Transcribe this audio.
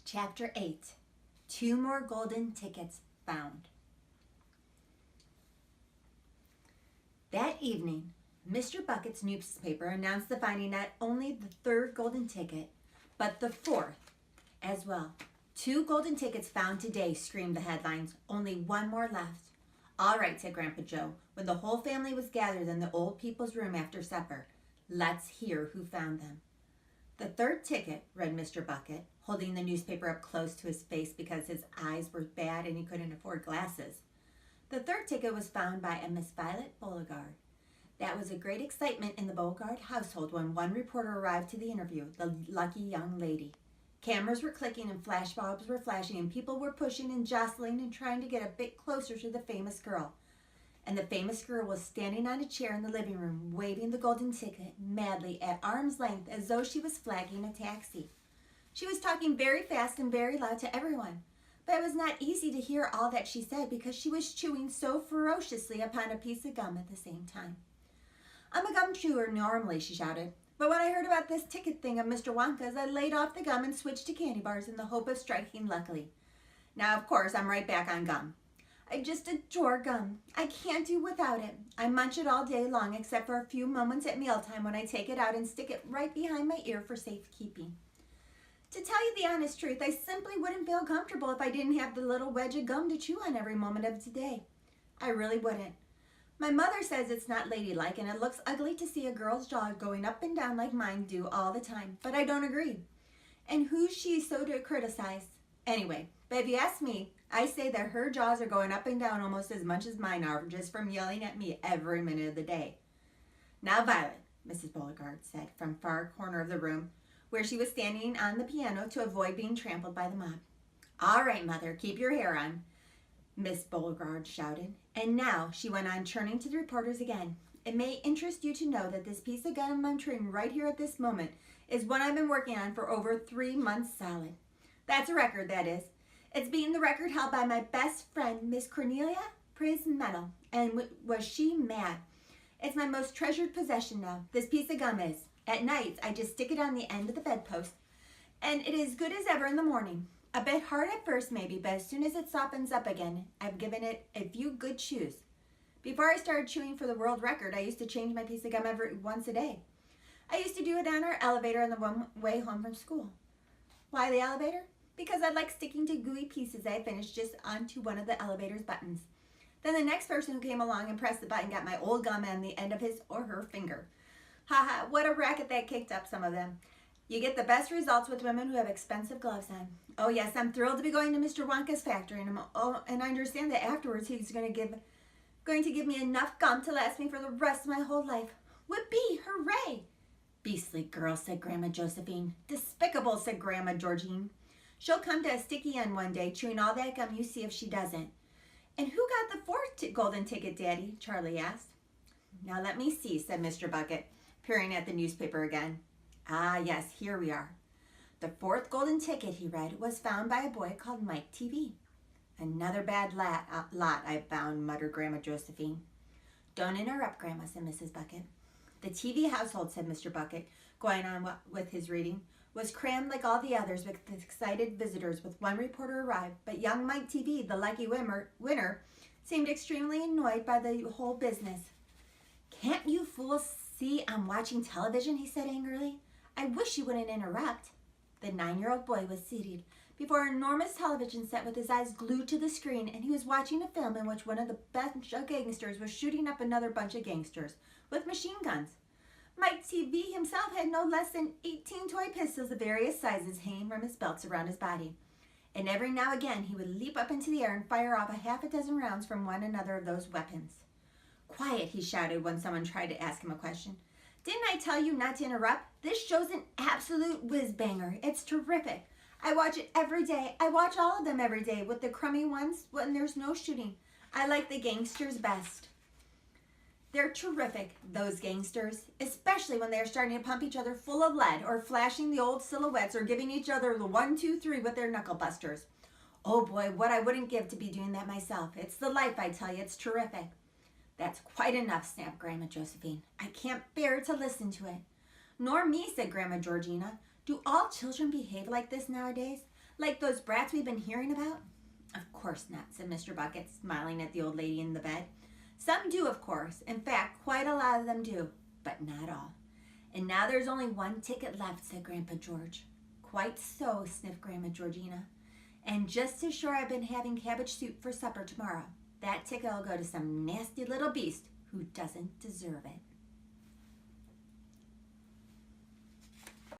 Chapter 8. 2 more golden tickets found. That evening, Mr. Bucket's newspaper announced the finding not only the 3rd golden ticket, but the 4th as well. 2 golden tickets found today, screamed the headlines. Only 1 more left. All right, said Grandpa Joe, when the whole family was gathered in the old people's room after supper. Let's hear who found them. The 3rd ticket, read Mr. Bucket, holding the newspaper up close to his face because his eyes were bad and he couldn't afford glasses. The 3rd ticket was found by a Miss Violet Beauregard. That was a great excitement in the Beauregard household when one reporter arrived to the interview, the lucky young lady. Cameras were clicking and flashbulbs were flashing and people were pushing and jostling and trying to get a bit closer to the famous girl. And the famous girl was standing on a chair in the living room, waving the golden ticket madly at arm's length as though she was flagging a taxi. She was talking very fast and very loud to everyone, but it was not easy to hear all that she said because she was chewing so ferociously upon a piece of gum at the same time. I'm a gum chewer normally, she shouted, but when I heard about this ticket thing of Mr. Wonka's, I laid off the gum and switched to candy bars in the hope of striking luckily. Now, of course, I'm right back on gum. I just adore gum. I can't do without it. I munch it all day long except for a few moments at mealtime when I take it out and stick it right behind my ear for safekeeping. To tell you the honest truth, I simply wouldn't feel comfortable if I didn't have the little wedge of gum to chew on every moment of the day. I really wouldn't. My mother says it's not ladylike and it looks ugly to see a girl's jaw going up and down like mine do all the time, but I don't agree. And who's she so to criticize? Anyway, but if you ask me, I say that her jaws are going up and down almost as much as mine are just from yelling at me every minute of the day. Now, Violet, Mrs. Beauregard said from far corner of the room, where she was standing on the piano to avoid being trampled by the mob. All right, Mother, keep your hair on, Miss Beauregard shouted. And now, she went on, turning to the reporters again, it may interest you to know that this piece of gum I'm chewing right here at this moment is one I've been working on for over 3 months solid. That's a record, that is. It's beaten the record held by my best friend, Miss Cornelia Prismettle, and was she mad. It's my most treasured possession now, this piece of gum is. At night, I just stick it on the end of the bedpost, and it is good as ever in the morning. A bit hard at first, maybe, but as soon as it softens up again, I've given it a few good chews. Before I started chewing for the world record, I used to change my piece of gum once a day. I used to do it on our elevator on the one way home from school. Why the elevator? Because I like sticking to gooey pieces I finished just onto one of the elevator's buttons. Then the next person who came along and pressed the button got my old gum on the end of his or her finger. Haha, what a racket that kicked up some of them. You get the best results with women who have expensive gloves on. Oh yes, I'm thrilled to be going to Mr. Wonka's factory, and I understand that afterwards he's going to give me enough gum to last me for the rest of my whole life. Whoopee, hooray! Beastly girl, said Grandma Josephine. Despicable, said Grandma Georgine. She'll come to a sticky end one day, chewing all that gum, you see if she doesn't. And who got the 4th golden ticket, Daddy? Charlie asked. Now let me see, said Mr. Bucket, peering at the newspaper again. Ah, yes, here we are. The 4th golden ticket, he read, was found by a boy called Mike TV. Another bad lot I've found, muttered Grandma Josephine. Don't interrupt, Grandma, said Mrs. Bucket. The TV household, said Mr. Bucket, going on with his reading, was crammed like all the others with excited visitors with one reporter arrived, but young Mike TV, the lucky winner, seemed extremely annoyed by the whole business. Can't you fools see I'm watching television, he said angrily. I wish you wouldn't interrupt. The 9-year-old boy was seated before an enormous television set with his eyes glued to the screen, and he was watching a film in which one of the bunch of gangsters was shooting up another bunch of gangsters with machine guns. Mike TV himself had no less than 18 toy pistols of various sizes hanging from his belts around his body. And every now and again he would leap up into the air and fire off a half a dozen rounds from one another of those weapons. Quiet, he shouted when someone tried to ask him a question. Didn't I tell you not to interrupt? This show's an absolute whiz-banger. It's terrific. I watch it every day. I watch all of them every day with the crummy ones when there's no shooting. I like the gangsters best. They're terrific, those gangsters, especially when they're starting to pump each other full of lead or flashing the old silhouettes or giving each other the 1, 2, 3 with their knuckle busters. Oh boy, what I wouldn't give to be doing that myself. It's the life, I tell you. It's terrific. That's quite enough, snapped Grandma Josephine. I can't bear to listen to it. Nor me, said Grandma Georgina. Do all children behave like this nowadays? Like those brats we've been hearing about? Of course not, said Mr. Bucket, smiling at the old lady in the bed. Some do, of course. In fact, quite a lot of them do, but not all. And now there's only one ticket left, said Grandpa George. Quite so, sniffed Grandma Georgina. And just as sure I've been having cabbage soup for supper tomorrow. That ticket will go to some nasty little beast who doesn't deserve it.